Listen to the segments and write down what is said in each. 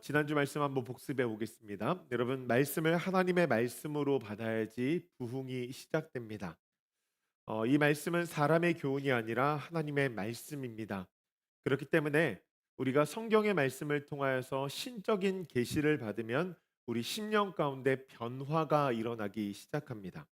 지난주 말씀 한번 복습해 보겠습니다. 여러분, 말씀을 하나님의 말씀으로 받아야지 부흥이 시작됩니다. 이 말씀은 사람의 교훈이 아니라 하나님의 말씀입니다. 그렇기 때문에 우리가 성경의 말씀을 통하여서 신적인 계시를 받으면 우리 심령 가운데 변화가 일어나기 시작합니다.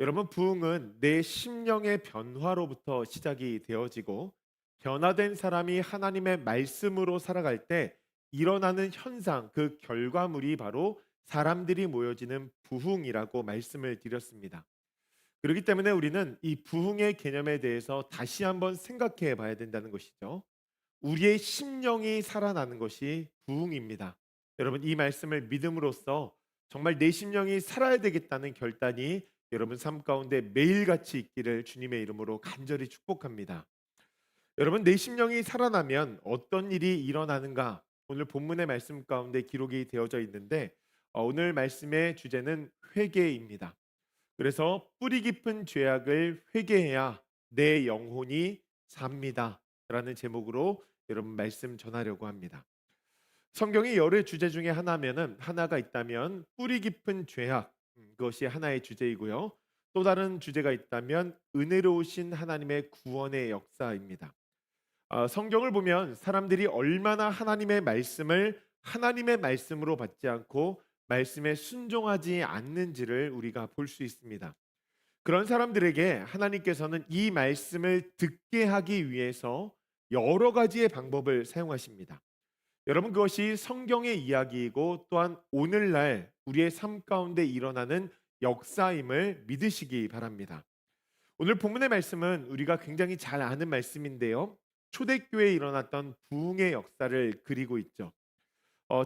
여러분, 부흥은 내 심령의 변화로부터 시작이 되어지고, 변화된 사람이 하나님의 말씀으로 살아갈 때 일어나는 현상, 그 결과물이 바로 사람들이 모여지는 부흥이라고 말씀을 드렸습니다. 그렇기 때문에 우리는 이 부흥의 개념에 대해서 다시 한번 생각해 봐야 된다는 것이죠. 우리의 심령이 살아나는 것이 부흥입니다. 여러분, 이 말씀을 믿음으로써 정말 내 심령이 살아야 되겠다는 결단이 여러분 삶 가운데 매일같이 있기를 주님의 이름으로 간절히 축복합니다. 여러분, 내 심령이 살아나면 어떤 일이 일어나는가? 오늘 본문의 말씀 가운데 기록이 되어져 있는데, 오늘 말씀의 주제는 회개입니다. 그래서 뿌리 깊은 죄악을 회개해야 내 영혼이 삽니다 라는 제목으로 여러분 말씀 전하려고 합니다. 성경의 여러 주제 중에 하나가 있다면 뿌리 깊은 죄악, 그것이 하나의 주제이고요. 또 다른 주제가 있다면 은혜로우신 하나님의 구원의 역사입니다. 성경을 보면 사람들이 얼마나 하나님의 말씀을 하나님의 말씀으로 받지 않고 말씀에 순종하지 않는지를 우리가 볼 수 있습니다. 그런 사람들에게 하나님께서는 이 말씀을 듣게 하기 위해서 여러 가지의 방법을 사용하십니다. 여러분, 그것이 성경의 이야기이고 또한 오늘날 우리의 삶 가운데 일어나는 역사임을 믿으시기 바랍니다. 오늘 본문의 말씀은 우리가 굉장히 잘 아는 말씀인데요. 초대교회에 일어났던 부흥의 역사를 그리고 있죠.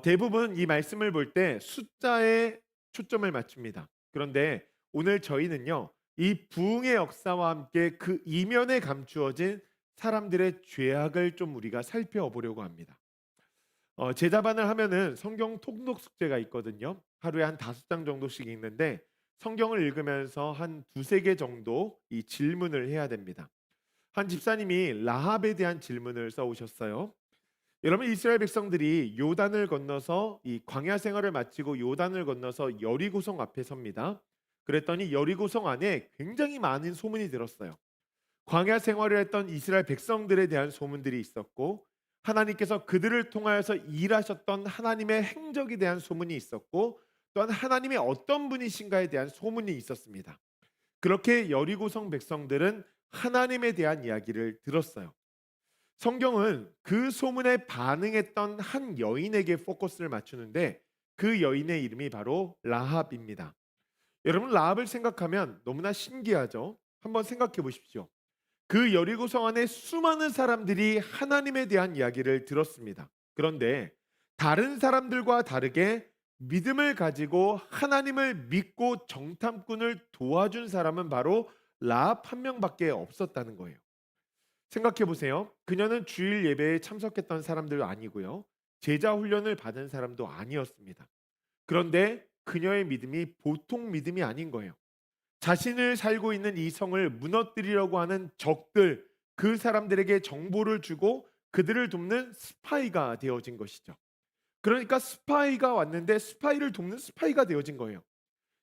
대부분 이 말씀을 볼 때 숫자에 초점을 맞춥니다. 그런데 오늘 저희는요, 이 부흥의 역사와 함께 그 이면에 감추어진 사람들의 죄악을 좀 우리가 살펴보려고 합니다. 제자반을 하면은 성경 통독 숙제가 있거든요. 하루에 한 5장 정도씩 읽는데 성경을 읽으면서 한 두세 개 정도 이 질문을 해야 됩니다. 한 집사님이 라합에 대한 질문을 써오셨어요. 여러분, 이스라엘 백성들이 요단을 건너서 이 광야 생활을 마치고 요단을 건너서 여리고성 앞에 섭니다. 그랬더니 여리고성 안에 굉장히 많은 소문이 들었어요. 광야 생활을 했던 이스라엘 백성들에 대한 소문들이 있었고, 하나님께서 그들을 통하여서 일하셨던 하나님의 행적에 대한 소문이 있었고, 또한 하나님의 어떤 분이신가에 대한 소문이 있었습니다. 그렇게 여리고성 백성들은 하나님에 대한 이야기를 들었어요. 성경은 그 소문에 반응했던 한 여인에게 포커스를 맞추는데, 그 여인의 이름이 바로 라합입니다. 여러분, 라합을 생각하면 너무나 신기하죠? 한번 생각해 보십시오. 그 여리고성 안에 수많은 사람들이 하나님에 대한 이야기를 들었습니다. 그런데 다른 사람들과 다르게 믿음을 가지고 하나님을 믿고 정탐꾼을 도와준 사람은 바로 라합 한 명밖에 없었다는 거예요. 생각해 보세요. 그녀는 주일 예배에 참석했던 사람들도 아니고요. 제자 훈련을 받은 사람도 아니었습니다. 그런데 그녀의 믿음이 보통 믿음이 아닌 거예요. 자신을 살고 있는 이 성을 무너뜨리려고 하는 적들, 그 사람들에게 정보를 주고 그들을 돕는 스파이가 되어진 것이죠. 그러니까 스파이가 왔는데 스파이를 돕는 스파이가 되어진 거예요.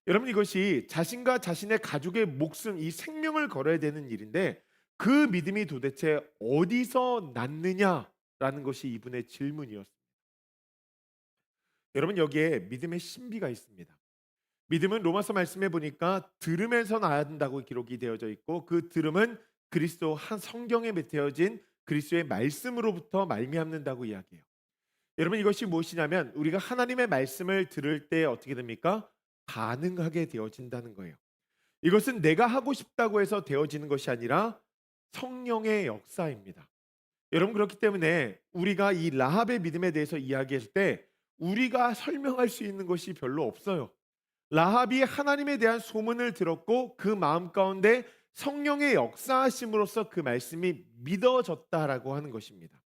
여러분, 이것이 자신과 자신의 가족의 목숨, 이 생명을 걸어야 되는 일인데 그 믿음이 도대체 어디서 났느냐라는 것이 이분의 질문이었습니다. 여러분, 여기에 믿음의 신비가 있습니다. 믿음은 로마서 말씀해 보니까 들음에서 나야 된다고 기록이 되어져 있고, 그 들음은 그리스도 한 성경에 메태어진 그리스도의 말씀으로부터 말미암는다고 이야기해요. 여러분, 이것이 무엇이냐면 우리가 하나님의 말씀을 들을 때 어떻게 됩니까? 반응하게 되어진다는 거예요. 이것은 내가 하고 싶다고 해서 되어지는 것이 아니라 성령의 역사입니다. 여러분, 그렇기 때문에 우리가 이 라합의 믿음에 대해서 이야기할 때 우리가 설명할 수 있는 것이 별로 없어요. 라합이 하나님에 대한 소문을 들었고 그 마음 가운데 성령의 역사하심으로써 그 말씀이 믿어졌다라고 하는 것입니다.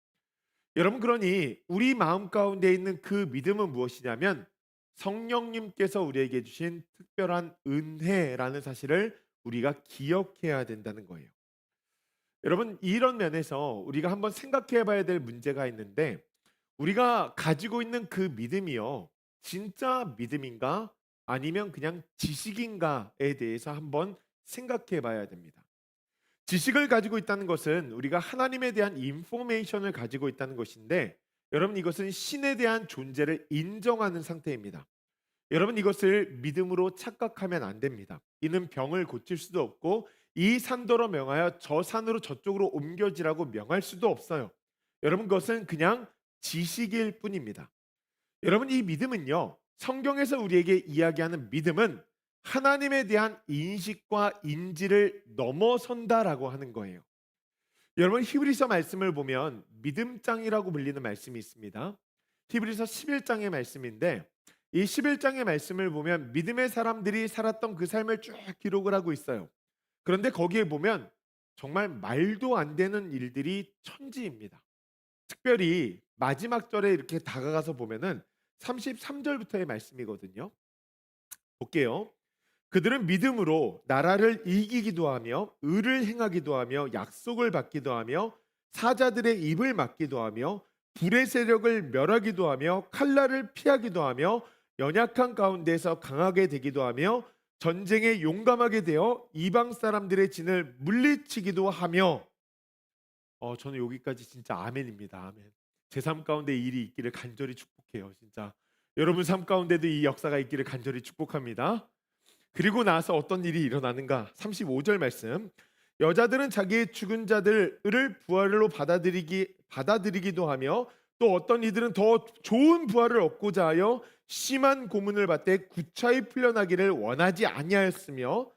여러분, 그러니 우리 마음 가운데 있는 그 믿음은 무엇이냐면 성령님께서 우리에게 주신 특별한 은혜라는 사실을 우리가 기억해야 된다는 거예요. 여러분, 이런 면에서 우리가 한번 생각해 봐야 될 문제가 있는데, 우리가 가지고 있는 그 믿음이요. 진짜 믿음인가? 아니면 그냥 지식인가에 대해서 한번 생각해 봐야 됩니다. 지식을 가지고 있다는 것은 우리가 하나님에 대한 인포메이션을 가지고 있다는 것인데, 여러분 이것은 신에 대한 존재를 인정하는 상태입니다. 여러분 이것을 믿음으로 착각하면 안 됩니다. 이는 병을 고칠 수도 없고 이 산더러 명하여 저 산으로 저쪽으로 옮겨지라고 명할 수도 없어요. 여러분 그것은 그냥 지식일 뿐입니다. 여러분 이 믿음은요. 성경에서 우리에게 이야기하는 믿음은 하나님에 대한 인식과 인지를 넘어선다라고 하는 거예요. 여러분 히브리서 말씀을 보면 믿음장이라고 불리는 말씀이 있습니다. 히브리서 11장의 말씀인데, 이 11장의 말씀을 보면 믿음의 사람들이 살았던 그 삶을 쭉 기록을 하고 있어요. 그런데 거기에 보면 정말 말도 안 되는 일들이 천지입니다. 특별히 마지막 절에 이렇게 다가가서 보면은 33절부터의 말씀이거든요. 볼게요. 그들은 믿음으로 나라를 이기기도 하며 의를 행하기도 하며 약속을 받기도 하며 사자들의 입을 막기도 하며 불의 세력을 멸하기도 하며 칼날을 피하기도 하며 연약한 가운데서 강하게 되기도 하며 전쟁에 용감하게 되어 이방 사람들의 진을 물리치기도 하며. 저는 여기까지 진짜 아멘입니다. 아멘. 제 삶 가운데 이 일이 있기를 간절히 축복해요. 진짜 여러분 삶 가운데도 이 역사가 있기를 간절히 축복합니다. 그리고 나서 어떤 일이 일어나는가? 35절 말씀. 여자들은 자기의 죽은 자들을 부활로 받아들이기도 하며 또 어떤 이들은 더 좋은 부활을 얻고자 하여 심한 고문을 받되 구차히 풀려나기를 원하지 아니하였으며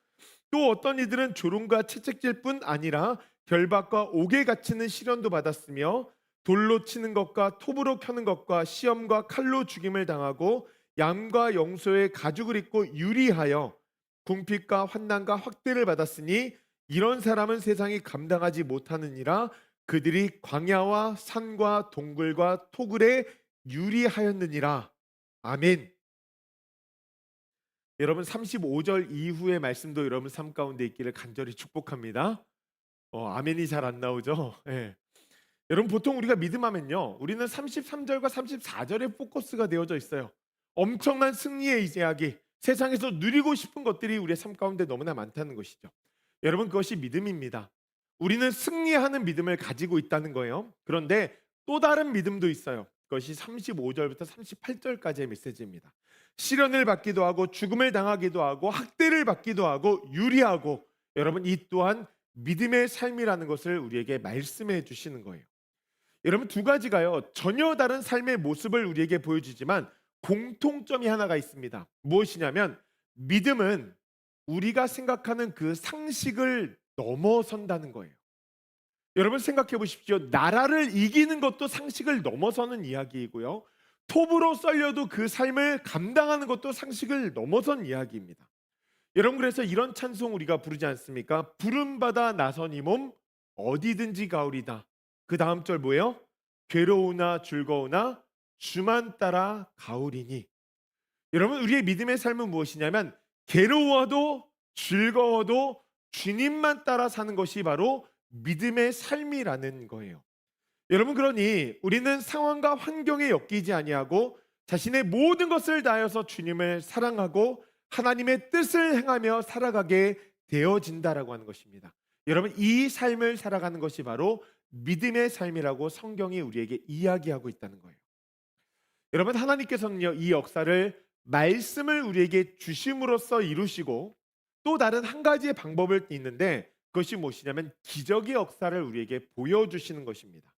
또 어떤 이들은 조롱과 채찍질 뿐 아니라 결박과 옥에 갇히는 시련도 받았으며 돌로 치는 것과 톱으로 켜는 것과 시험과 칼로 죽임을 당하고 양과 영소의 가죽을 입고 유리하여 궁핍과 환난과 확대를 받았으니 이런 사람은 세상이 감당하지 못하느니라. 그들이 광야와 산과 동굴과 토굴에 유리하였느니라. 아멘. 여러분 35절 이후의 말씀도 여러분 삶 가운데 있기를 간절히 축복합니다. 아멘이 잘 안 나오죠? 예. 여러분 보통 우리가 믿음하면요, 우리는 33절과 34절에 포커스가 되어져 있어요. 엄청난 승리의 이야기, 세상에서 누리고 싶은 것들이 우리의 삶 가운데 너무나 많다는 것이죠. 여러분 그것이 믿음입니다. 우리는 승리하는 믿음을 가지고 있다는 거예요. 그런데 또 다른 믿음도 있어요. 그것이 35절부터 38절까지의 메시지입니다. 시련을 받기도 하고 죽음을 당하기도 하고 학대를 받기도 하고 유리하고, 여러분 이 또한 믿음의 삶이라는 것을 우리에게 말씀해 주시는 거예요. 여러분 두 가지가요 전혀 다른 삶의 모습을 우리에게 보여주지만 공통점이 하나가 있습니다. 무엇이냐면 믿음은 우리가 생각하는 그 상식을 넘어선다는 거예요. 여러분 생각해 보십시오. 나라를 이기는 것도 상식을 넘어서는 이야기이고요. 톱으로 썰려도 그 삶을 감당하는 것도 상식을 넘어선 이야기입니다. 여러분 그래서 이런 찬송 우리가 부르지 않습니까? 부름받아 나선 이 몸 어디든지 가오리다. 그 다음 절 뭐예요? 괴로우나 즐거우나 주만 따라 가오리니. 여러분 우리의 믿음의 삶은 무엇이냐면 괴로워도 즐거워도 주님만 따라 사는 것이 바로 믿음의 삶이라는 거예요. 여러분 그러니 우리는 상황과 환경에 엮이지 아니하고 자신의 모든 것을 다하여서 주님을 사랑하고 하나님의 뜻을 행하며 살아가게 되어진다라고 하는 것입니다. 여러분 이 삶을 살아가는 것이 바로 믿음의 삶이라고 성경이 우리에게 이야기하고 있다는 거예요. 여러분 하나님께서는요 이 역사를 말씀을 우리에게 주심으로써 이루시고 또 다른 한 가지의 방법을 있는데 그것이 무엇이냐면 기적의 역사를 우리에게 보여주시는 것입니다.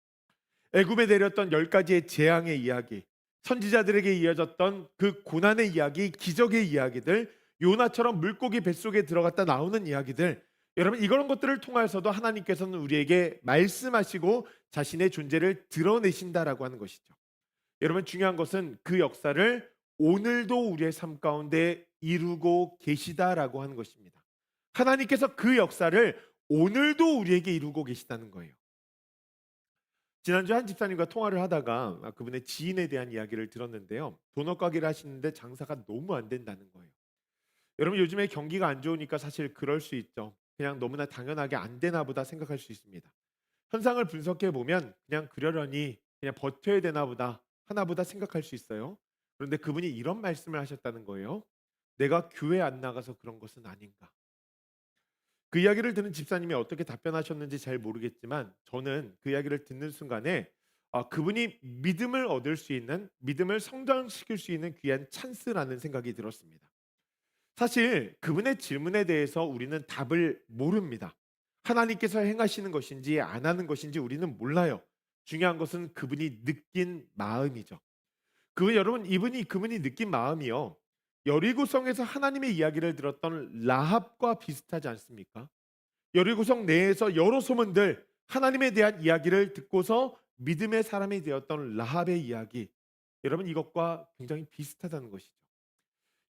애굽에 내렸던 10가지의 재앙의 이야기, 선지자들에게 이어졌던 그 고난의 이야기, 기적의 이야기들, 요나처럼 물고기 뱃속에 들어갔다 나오는 이야기들, 여러분 이런 것들을 통해서도 하나님께서는 우리에게 말씀하시고 자신의 존재를 드러내신다라고 하는 것이죠. 여러분 중요한 것은 그 역사를 오늘도 우리의 삶 가운데 이루고 계시다라고 하는 것입니다. 하나님께서 그 역사를 오늘도 우리에게 이루고 계시다는 거예요. 지난주 한 집사님과 통화를 하다가 그분의 지인에 대한 이야기를 들었는데요. 도넛 가게를 하시는데 장사가 너무 안 된다는 거예요. 여러분 요즘에 경기가 안 좋으니까 사실 그럴 수 있죠. 그냥 너무나 당연하게 안 되나 보다 생각할 수 있습니다. 현상을 분석해 보면 그냥 그러려니 그냥 버텨야 되나 보다 하나보다 생각할 수 있어요. 그런데 그분이 이런 말씀을 하셨다는 거예요. "내가 교회 안 나가서 그런 것은 아닌가." 그 이야기를 들은 집사님이 어떻게 답변하셨는지 잘 모르겠지만 저는 그 이야기를 듣는 순간에 그분이 믿음을 얻을 수 있는, 믿음을 성장시킬 수 있는 귀한 찬스라는 생각이 들었습니다. 사실 그분의 질문에 대해서 우리는 답을 모릅니다. 하나님께서 행하시는 것인지 안 하는 것인지 우리는 몰라요. 중요한 것은 그분이 느낀 마음이죠. 그분이 느낀 마음이요. 여리고성에서 하나님의 이야기를 들었던 라합과 비슷하지 않습니까? 여리고성 내에서 여러 소문들, 하나님에 대한 이야기를 듣고서 믿음의 사람이 되었던 라합의 이야기. 여러분, 이것과 굉장히 비슷하다는 것이죠.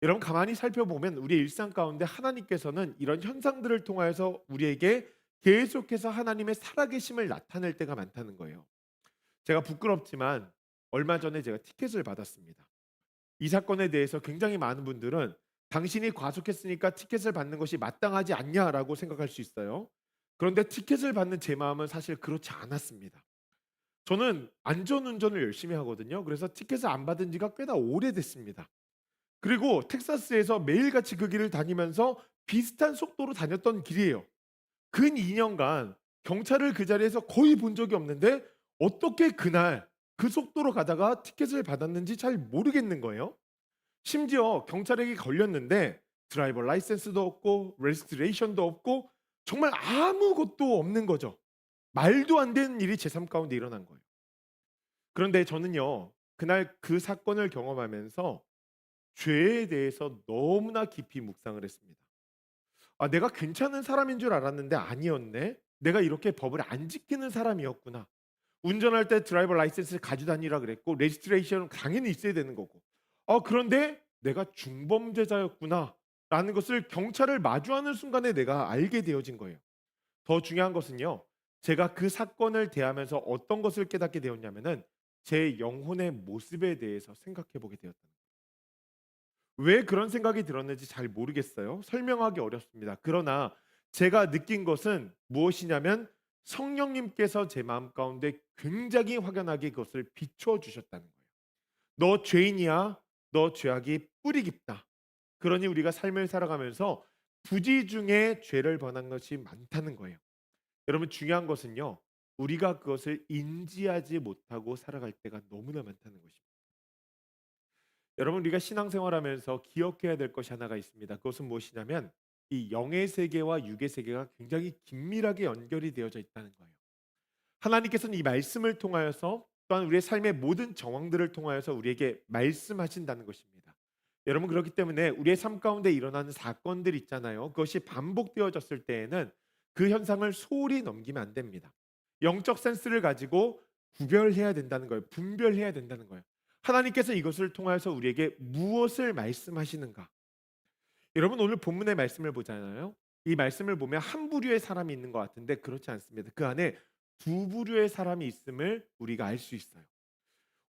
여러분, 가만히 살펴보면 우리의 일상 가운데 하나님께서는 이런 현상들을 통하여서 우리에게 계속해서 하나님의 살아계심을 나타낼 때가 많다는 거예요. 제가 부끄럽지만 얼마 전에 제가 티켓을 받았습니다. 이 사건에 대해서 굉장히 많은 분들은 당신이 과속했으니까 티켓을 받는 것이 마땅하지 않냐라고 생각할 수 있어요. 그런데 티켓을 받는 제 마음은 사실 그렇지 않았습니다. 저는 안전운전을 열심히 하거든요. 그래서 티켓을 안 받은 지가 꽤나 오래됐습니다. 그리고 텍사스에서 매일같이 그 길을 다니면서 비슷한 속도로 다녔던 길이에요. 근 2년간 경찰을 그 자리에서 거의 본 적이 없는데 어떻게 그날 그 속도로 가다가 티켓을 받았는지 잘 모르겠는 거예요. 심지어 경찰에게 걸렸는데 드라이버 라이센스도 없고 레지스트레이션도 없고 정말 아무것도 없는 거죠. 말도 안 되는 일이 제 삶 가운데 일어난 거예요. 그런데 저는요, 그날 그 사건을 경험하면서 죄에 대해서 너무나 깊이 묵상을 했습니다. 내가 괜찮은 사람인 줄 알았는데 아니었네. 내가 이렇게 법을 안 지키는 사람이었구나. 운전할 때 드라이버 라이센스를 가지고 다니라 그랬고 레지스트레이션은 당연히 있어야 되는 거고. 그런데 내가 중범죄자였구나라는 것을 경찰을 마주하는 순간에 내가 알게 되어진 거예요. 더 중요한 것은요. 제가 그 사건을 대하면서 어떤 것을 깨닫게 되었냐면은 제 영혼의 모습에 대해서 생각해 보게 되었다. 왜 그런 생각이 들었는지 잘 모르겠어요. 설명하기 어렵습니다. 그러나 제가 느낀 것은 무엇이냐면 성령님께서 제 마음 가운데 굉장히 확연하게 그것을 비추어 주셨다는 거예요. 너 죄인이야. 너 죄악이 뿌리 깊다. 그러니 우리가 삶을 살아가면서 부지 중에 죄를 범한 것이 많다는 거예요. 여러분, 중요한 것은요. 우리가 그것을 인지하지 못하고 살아갈 때가 너무나 많다는 것입니다. 여러분, 우리가 신앙생활하면서 기억해야 될 것이 하나가 있습니다. 그것은 무엇이냐면 이 영의 세계와 육의 세계가 굉장히 긴밀하게 연결이 되어져 있다는 거예요. 하나님께서는 이 말씀을 통하여서 또한 우리의 삶의 모든 정황들을 통하여서 우리에게 말씀하신다는 것입니다. 여러분, 그렇기 때문에 우리의 삶 가운데 일어나는 사건들 있잖아요. 그것이 반복되어졌을 때에는 그 현상을 소홀히 넘기면 안 됩니다. 영적 센스를 가지고 구별해야 된다는 거예요. 분별해야 된다는 거예요. 하나님께서 이것을 통하여서 우리에게 무엇을 말씀하시는가? 여러분, 오늘 본문의 말씀을 보잖아요. 이 말씀을 보면 한 부류의 사람이 있는 것 같은데 그렇지 않습니다. 그 안에 두 부류의 사람이 있음을 우리가 알 수 있어요.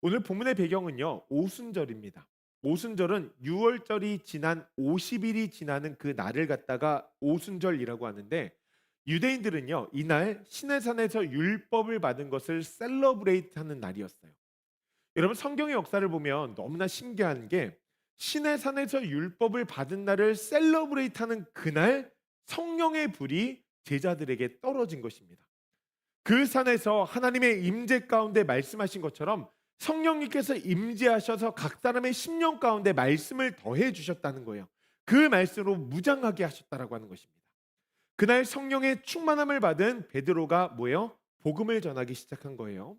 오늘 본문의 배경은요. 오순절입니다. 오순절은 유월절이 지난 50일이 지나는 그 날을 갖다가 오순절이라고 하는데 유대인들은요. 이날 시내산에서 율법을 받은 것을 셀러브레이트하는 날이었어요. 여러분, 성경의 역사를 보면 너무나 신기한 게 신의 산에서 율법을 받은 날을 셀러브레이트하는 그날 성령의 불이 제자들에게 떨어진 것입니다. 그 산에서 하나님의 임재 가운데 말씀하신 것처럼 성령님께서 임재하셔서 각 사람의 심령 가운데 말씀을 더해 주셨다는 거예요. 그 말씀으로 무장하게 하셨다라고 하는 것입니다. 그날 성령의 충만함을 받은 베드로가 뭐예요? 복음을 전하기 시작한 거예요.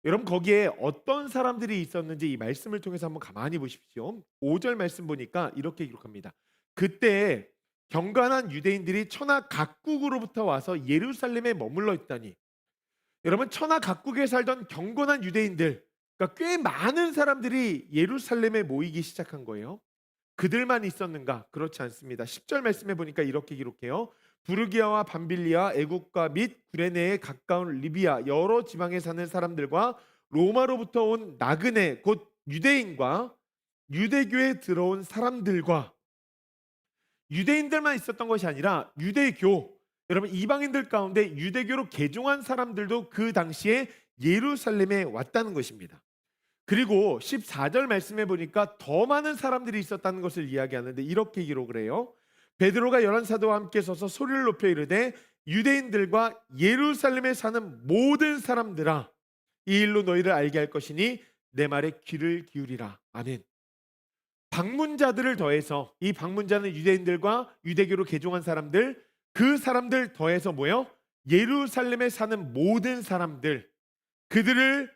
여러분, 거기에 어떤 사람들이 있었는지 이 말씀을 통해서 한번 가만히 보십시오. 5절 말씀 보니까 이렇게 기록합니다. 그때 경건한 유대인들이 천하 각국으로부터 와서 예루살렘에 머물러 있다니. 여러분, 천하 각국에 살던 경건한 유대인들, 그러니까 꽤 많은 사람들이 예루살렘에 모이기 시작한 거예요. 그들만 있었는가? 그렇지 않습니다. 10절 말씀해 보니까 이렇게 기록해요. 부르기아와 밤빌리아, 애국과 및 구레네에 가까운 리비아 여러 지방에 사는 사람들과 로마로부터 온 나그네 곧 유대인과 유대교에 들어온 사람들과, 유대인들만 있었던 것이 아니라 유대교, 여러분 이방인들 가운데 유대교로 개종한 사람들도 그 당시에 예루살렘에 왔다는 것입니다. 그리고 14절 말씀해 보니까 더 많은 사람들이 있었다는 것을 이야기하는데 이렇게 기록을 해요. 베드로가 열한 사도와 함께 서서 소리를 높여 이르되 유대인들과 예루살렘에 사는 모든 사람들아, 이 일로 너희를 알게 할 것이니 내 말에 귀를 기울이라. 아멘. 방문자들을 더해서, 이 방문자는 유대인들과 유대교로 개종한 사람들, 그 사람들 더해서 뭐요? 예루살렘에 사는 모든 사람들, 그들에게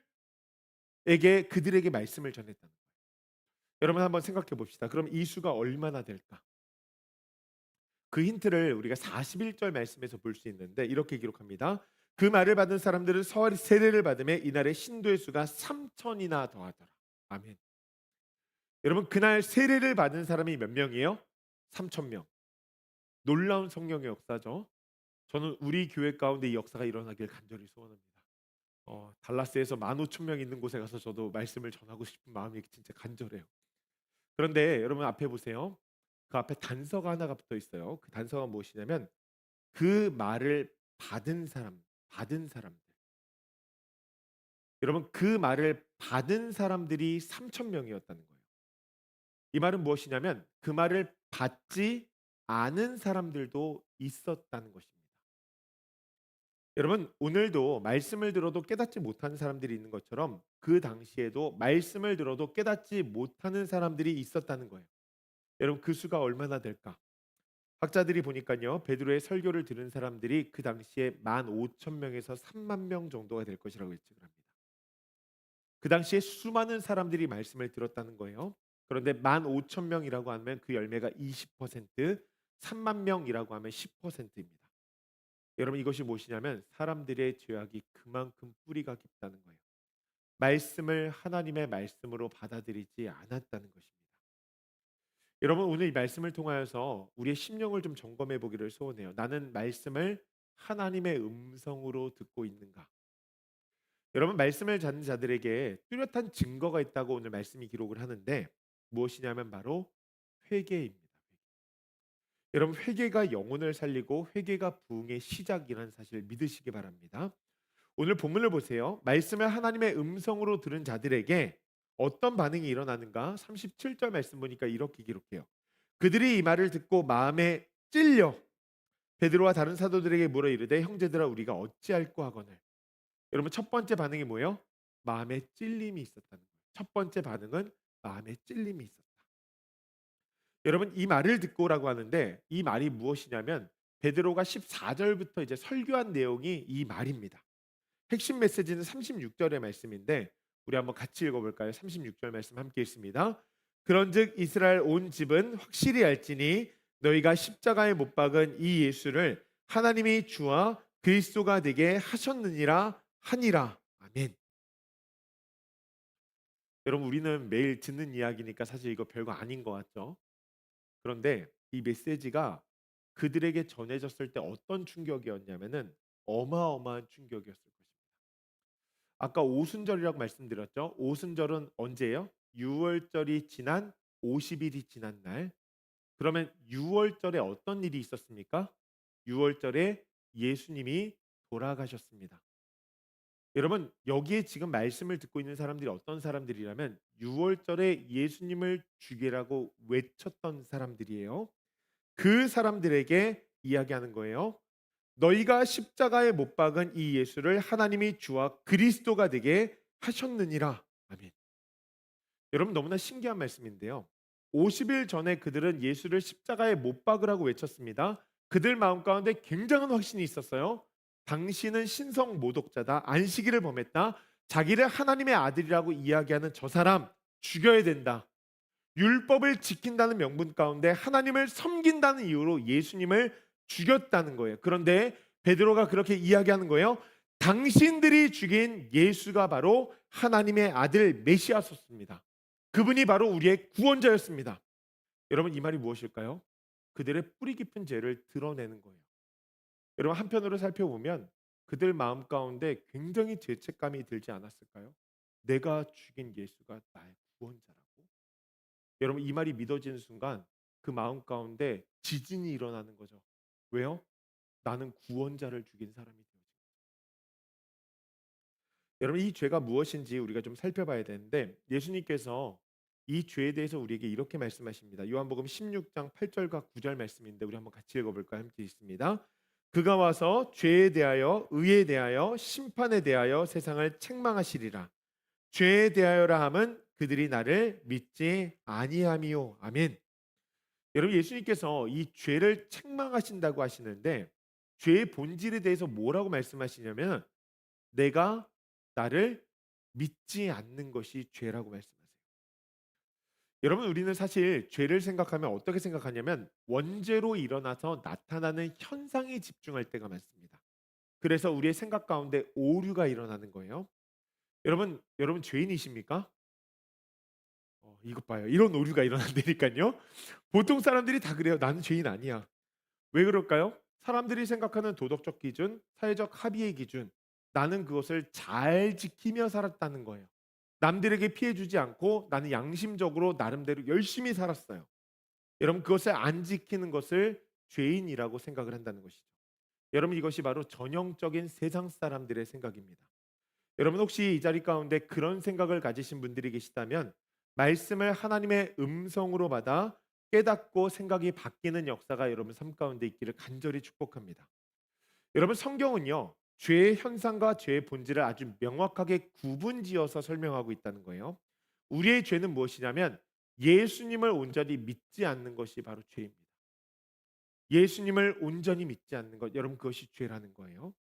말씀을 전했다는 거예요. 여러분 한번 생각해 봅시다. 그럼 이 수가 얼마나 될까? 그 힌트를 우리가 41절 말씀에서 볼 수 있는데 이렇게 기록합니다. 그 말을 받은 사람들은 세례를 받음에 이날의 신도의 수가 3천이나 더하더라. 아멘. 여러분 그날 세례를 받은 사람이 몇 명이에요? 3천 명. 놀라운 성령의 역사죠. 저는 우리 교회 가운데 이 역사가 일어나길 간절히 소원합니다. 달라스에서 15,000명 있는 곳에 가서 저도 말씀을 전하고 싶은 마음이 진짜 간절해요. 그런데 여러분 앞에 보세요. 그 앞에 단서가 하나가 붙어 있어요. 그 단서가 무엇이냐면 그 말을 받은 사람들. 여러분 그 말을 받은 사람들이 3천 명이었다는 거예요. 이 말은 무엇이냐면 그 말을 받지 않은 사람들도 있었다는 것입니다. 여러분 오늘도 말씀을 들어도 깨닫지 못하는 사람들이 있는 것처럼 그 당시에도 말씀을 들어도 깨닫지 못하는 사람들이 있었다는 거예요. 여러분 그 수가 얼마나 될까? 학자들이 보니까요. 베드로의 설교를 들은 사람들이 그 당시에 15,000명에서 3만 명 정도가 될 것이라고 예측을 합니다. 그 당시에 수많은 사람들이 말씀을 들었다는 거예요. 그런데 15,000명이라고 하면 그 열매가 20%, 3만 명이라고 하면 10%입니다. 여러분 이것이 무엇이냐면 사람들의 죄악이 그만큼 뿌리가 깊다는 거예요. 말씀을 하나님의 말씀으로 받아들이지 않았다는 것입니다. 여러분 오늘 이 말씀을 통하여서 우리의 심령을 좀 점검해 보기를 소원해요. 나는 말씀을 하나님의 음성으로 듣고 있는가? 여러분 말씀을 듣는 자들에게 뚜렷한 증거가 있다고 오늘 말씀이 기록을 하는데 무엇이냐면 바로 회개입니다. 여러분 회개가 영혼을 살리고 회개가 부흥의 시작이라는 사실을 믿으시기 바랍니다. 오늘 본문을 보세요. 말씀을 하나님의 음성으로 들은 자들에게 어떤 반응이 일어나는가? 37절 말씀 보니까 이렇게 기록해요. 그들이 이 말을 듣고 마음에 찔려 베드로와 다른 사도들에게 물어 이르되 형제들아 우리가 어찌할꼬 하거늘. 여러분 첫 번째 반응이 뭐예요? 마음에 찔림이 있었다는 거예요. 첫 번째 반응은 마음에 찔림이 있었다. 여러분 이 말을 듣고라고 하는데 이 말이 무엇이냐면 베드로가 14절부터 이제 설교한 내용이 이 말입니다. 핵심 메시지는 36절의 말씀인데 우리 한번 같이 읽어볼까요? 36절 말씀 함께 읽습니다. 그런즉 이스라엘 온 집은 확실히 알지니 너희가 십자가에 못 박은 이 예수를 하나님이 주와 그리스도가 되게 하셨느니라 하니라. 아멘. 여러분 우리는 매일 듣는 이야기니까 사실 이거 별거 아닌 것 같죠? 그런데 이 메시지가 그들에게 전해졌을 때 어떤 충격이었냐면은 어마어마한 충격이었을 것입니다. 아까 오순절이라고 말씀드렸죠. 오순절은 언제예요? 유월절이 지난 50일이 지난 날. 그러면 유월절에 어떤 일이 있었습니까? 유월절에 예수님이 돌아가셨습니다. 여러분 여기에 지금 말씀을 듣고 있는 사람들이 어떤 사람들이라면 유월절에 예수님을 죽이라고 외쳤던 사람들이에요. 그 사람들에게 이야기하는 거예요. 너희가 십자가에 못 박은 이 예수를 하나님이 주와 그리스도가 되게 하셨느니라. 아멘. 여러분 너무나 신기한 말씀인데요. 50일 전에 그들은 예수를 십자가에 못 박으라고 외쳤습니다. 그들 마음 가운데 굉장한 확신이 있었어요. 당신은 신성 모독자다. 안식일을 범했다. 자기를 하나님의 아들이라고 이야기하는 저 사람 죽여야 된다. 율법을 지킨다는 명분 가운데 하나님을 섬긴다는 이유로 예수님을 죽였다는 거예요. 그런데 베드로가 그렇게 이야기하는 거예요. 당신들이 죽인 예수가 바로 하나님의 아들 메시아였습니다. 그분이 바로 우리의 구원자였습니다. 여러분 이 말이 무엇일까요? 그들의 뿌리 깊은 죄를 드러내는 거예요. 여러분 한편으로 살펴보면 그들 마음 가운데 굉장히 죄책감이 들지 않았을까요? 내가 죽인 예수가 나의 구원자라고. 여러분 이 말이 믿어지는 순간 그 마음 가운데 지진이 일어나는 거죠. 왜요? 나는 구원자를 죽인 사람이 되어진 거죠. 여러분 이 죄가 무엇인지 우리가 좀 살펴봐야 되는데 예수님께서 이 죄에 대해서 우리에게 이렇게 말씀하십니다. 요한복음 16장 8절과 9절 말씀인데 우리 한번 같이 읽어볼까요? 함께 있습니다. 그가 와서 죄에 대하여 의에 대하여 심판에 대하여 세상을 책망하시리라. 죄에 대하여라 함은 그들이 나를 믿지 아니함이요. 아멘. 여러분 예수님께서 이 죄를 책망하신다고 하시는데 죄의 본질에 대해서 뭐라고 말씀하시냐면 내가 나를 믿지 않는 것이 죄라고 말씀하세요. 여러분 우리는 사실 죄를 생각하면 어떻게 생각하냐면 원죄로 일어나서 나타나는 현상에 집중할 때가 많습니다. 그래서 우리의 생각 가운데 오류가 일어나는 거예요. 여러분 죄인이십니까? 이것 봐요. 이런 오류가 일어난다니까요. 보통 사람들이 다 그래요. 나는 죄인 아니야. 왜 그럴까요? 사람들이 생각하는 도덕적 기준, 사회적 합의의 기준, 나는 그것을 잘 지키며 살았다는 거예요. 남들에게 피해 주지 않고 나는 양심적으로 나름대로 열심히 살았어요. 여러분 그것을 안 지키는 것을 죄인이라고 생각을 한다는 것이죠. 여러분 이것이 바로 전형적인 세상 사람들의 생각입니다. 여러분 혹시 이 자리 가운데 그런 생각을 가지신 분들이 계시다면 말씀을 하나님의 음성으로 받아 깨닫고 생각이 바뀌는 역사가 여러분 삶 가운데 있기를 간절히 축복합니다. 여러분 성경은요. 죄의 현상과 죄의 본질을 아주 명확하게 구분지어서 설명하고 있다는 거예요. 우리의 죄는 무엇이냐면 예수님을 온전히 믿지 않는 것이 바로 죄입니다. 예수님을 온전히 믿지 않는 것, 여러분 그것이 죄라는 거예요.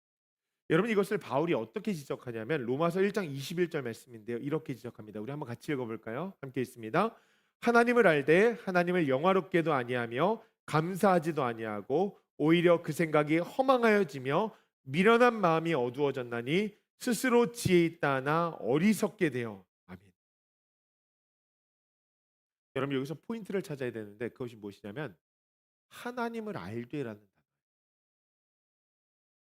여러분 이것을 바울이 어떻게 지적하냐면 로마서 1장 21절 말씀인데요. 이렇게 지적합니다. 우리 한번 같이 읽어볼까요? 함께 있습니다. 하나님을 알되 하나님을 영화롭게도 아니하며 감사하지도 아니하고 오히려 그 생각이 허망하여지며 미련한 마음이 어두워졌나니 스스로 지혜 있다 하나 어리석게 되어. 아멘. 여러분 여기서 포인트를 찾아야 되는데 그것이 무엇이냐면 하나님을 알되라는 단어.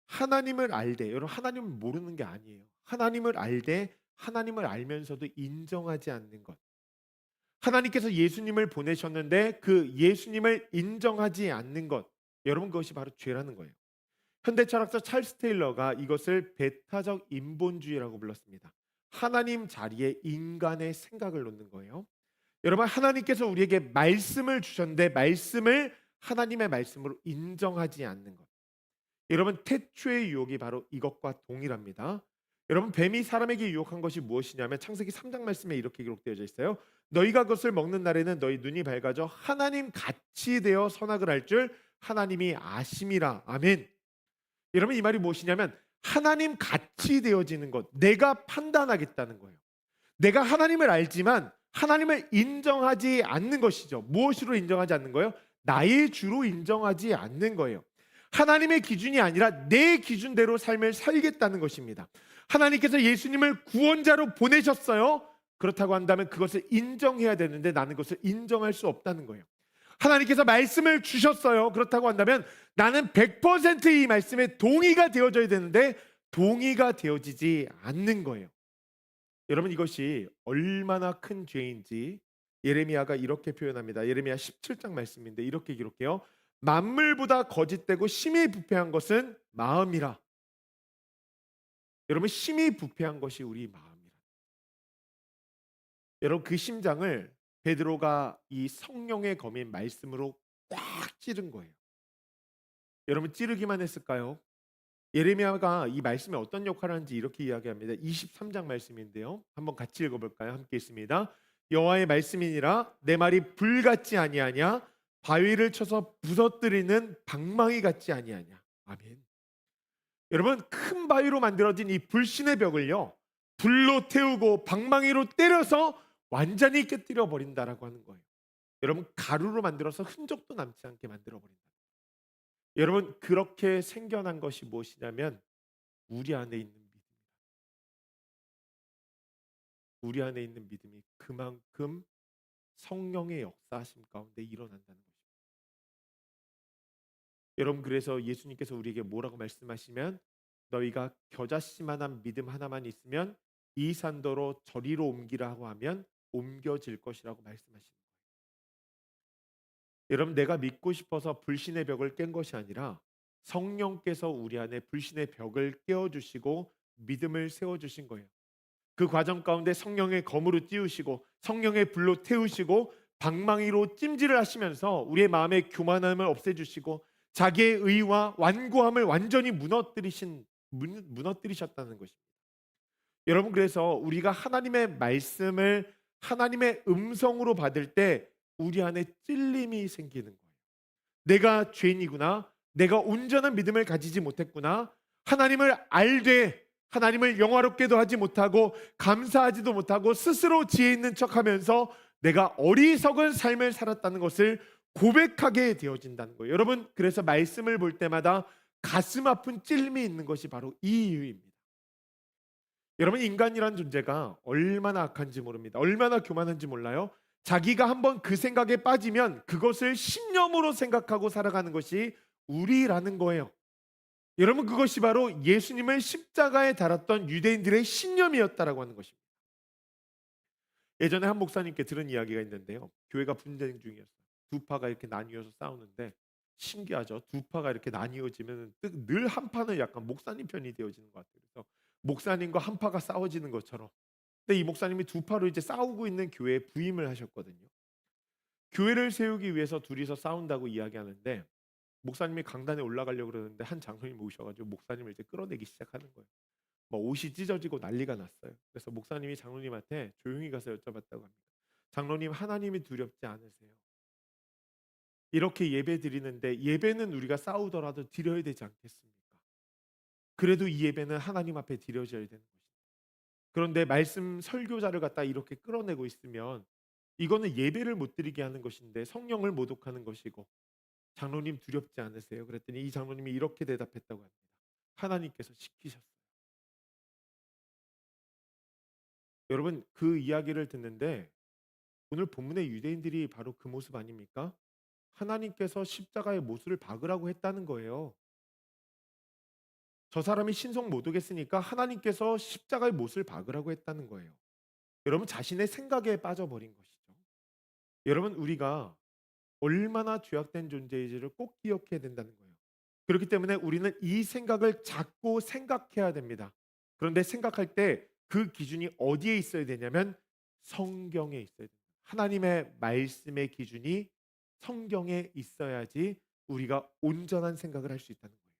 하나님을 알되 여러분 하나님을 모르는 게 아니에요. 하나님을 알되 하나님을 알면서도 인정하지 않는 것. 하나님께서 예수님을 보내셨는데 그 예수님을 인정하지 않는 것. 여러분 그것이 바로 죄라는 거예요. 현대 철학자 찰스 테일러가 이것을 배타적 인본주의라고 불렀습니다. 하나님 자리에 인간의 생각을 놓는 거예요. 여러분 하나님께서 우리에게 말씀을 주셨는데 말씀을 하나님의 말씀으로 인정하지 않는 것. 여러분 태초의 유혹이 바로 이것과 동일합니다. 여러분 뱀이 사람에게 유혹한 것이 무엇이냐면 창세기 3장 말씀에 이렇게 기록되어져 있어요. 너희가 그것을 먹는 날에는 너희 눈이 밝아져 하나님 같이 되어 선악을 할 줄 하나님이 아심이라. 아멘. 여러분 이 말이 무엇이냐면 하나님 같이 되어지는 것. 내가 판단하겠다는 거예요. 내가 하나님을 알지만 하나님을 인정하지 않는 것이죠. 무엇으로 인정하지 않는 거예요? 나의 주로 인정하지 않는 거예요. 하나님의 기준이 아니라 내 기준대로 삶을 살겠다는 것입니다. 하나님께서 예수님을 구원자로 보내셨어요. 그렇다고 한다면 그것을 인정해야 되는데 나는 그것을 인정할 수 없다는 거예요. 하나님께서 말씀을 주셨어요. 그렇다고 한다면 나는 100%이 말씀에 동의가 되어져야 되는데 동의가 되어지지 않는 거예요. 여러분 이것이 얼마나 큰 죄인지 예레미야가 이렇게 표현합니다. 예레미야 17장 말씀인데 이렇게 기록해요. 만물보다 거짓되고 심히 부패한 것은 마음이라. 여러분 심히 부패한 것이 우리 마음이라. 여러분 그 심장을 베드로가 이 성령의 검인 말씀으로 꽉 찌른 거예요. 여러분 찌르기만 했을까요? 예레미야가 이 말씀에 어떤 역할을 하는지 이렇게 이야기합니다. 23장 말씀인데요. 한번 같이 읽어볼까요? 함께 있습니다. 여호와의 말씀이니라 내 말이 불 같지 아니하냐 바위를 쳐서 부서뜨리는 방망이 같지 아니하냐. 아멘. 여러분 큰 바위로 만들어진 이 불신의 벽을요 불로 태우고 방망이로 때려서 완전히 깨뜨려 버린다라고 하는 거예요. 여러분 가루로 만들어서 흔적도 남지 않게 만들어 버린다. 여러분 그렇게 생겨난 것이 무엇이냐면 우리 안에 있는 믿음. 우리 안에 있는 믿음이 그만큼 성령의 역사하심 가운데 일어난다는 것입니다. 여러분 그래서 예수님께서 우리에게 뭐라고 말씀하시면 너희가 겨자씨만한 믿음 하나만 있으면 이 산더로 저리로 옮기라고 하면 옮겨질 것이라고 말씀하시는 거예요. 여러분 내가 믿고 싶어서 불신의 벽을 깬 것이 아니라 성령께서 우리 안에 불신의 벽을 깨워 주시고 믿음을 세워 주신 거예요. 그 과정 가운데 성령의 검으로 띄우시고 성령의 불로 태우시고 방망이로 찜질을 하시면서 우리의 마음의 교만함을 없애주시고 자기의 의와 완고함을 완전히 무너뜨리셨다는 것입니다. 여러분, 그래서 우리가 하나님의 말씀을 하나님의 음성으로 받을 때 우리 안에 찔림이 생기는 거예요. 내가 죄인이구나. 내가 온전한 믿음을 가지지 못했구나. 하나님을 알되 하나님을 영화롭게도 하지 못하고 감사하지도 못하고 스스로 지혜 있는 척하면서 내가 어리석은 삶을 살았다는 것을 고백하게 되어진다는 거예요. 여러분, 그래서 말씀을 볼 때마다 가슴 아픈 찔림이 있는 것이 바로 이 이유입니다. 여러분, 인간이란 존재가 얼마나 악한지 모릅니다. 얼마나 교만한지 몰라요. 자기가 한번 그 생각에 빠지면 그것을 신념으로 생각하고 살아가는 것이 우리라는 거예요. 여러분, 그것이 바로 예수님을 십자가에 달았던 유대인들의 신념이었다라고 하는 것입니다. 예전에 한 목사님께 들은 이야기가 있는데요. 교회가 분쟁 중이었어요. 두 파가 이렇게 나뉘어서 싸우는데 신기하죠. 두 파가 이렇게 나뉘어지면 늘 한 파는 약간 목사님 편이 되어지는 것 같아요. 그래서 목사님과 한 파가 싸워지는 것처럼. 근데 이 목사님이 두 파로 이제 싸우고 있는 교회에 부임을 하셨거든요. 교회를 세우기 위해서 둘이서 싸운다고 이야기하는데 목사님이 강단에 올라가려고 그러는데 한 장로님이 오셔가지고 목사님을 이제 끌어내기 시작하는 거예요. 막 옷이 찢어지고 난리가 났어요. 그래서 목사님이 장로님한테 조용히 가서 여쭤봤다고 합니다. 장로님, 하나님이 두렵지 않으세요? 이렇게 예배 드리는데 예배는 우리가 싸우더라도 드려야 되지 않겠습니까? 그래도 이 예배는 하나님 앞에 드려져야 되는 것입니다. 그런데 말씀 설교자를 갖다 이렇게 끌어내고 있으면 이거는 예배를 못 드리게 하는 것인데 성령을 모독하는 것이고, 장로님 두렵지 않으세요? 그랬더니 이 장로님이 이렇게 대답했다고 합니다. 하나님께서 시키셨어요. 여러분, 그 이야기를 듣는데 오늘 본문의 유대인들이 바로 그 모습 아닙니까? 하나님께서 십자가의 못을 박으라고 했다는 거예요. 저 사람이 신성 못 오겠으니까 하나님께서 십자가의 못을 박으라고 했다는 거예요. 여러분, 자신의 생각에 빠져버린 것이죠. 여러분, 우리가 얼마나 죄악된 존재인지를 꼭 기억해야 된다는 거예요. 그렇기 때문에 우리는 이 생각을 자꾸 생각해야 됩니다. 그런데 생각할 때 그 기준이 어디에 있어야 되냐면 성경에 있어야 됩니다. 하나님의 말씀의 기준이 성경에 있어야지 우리가 온전한 생각을 할 수 있다는 거예요.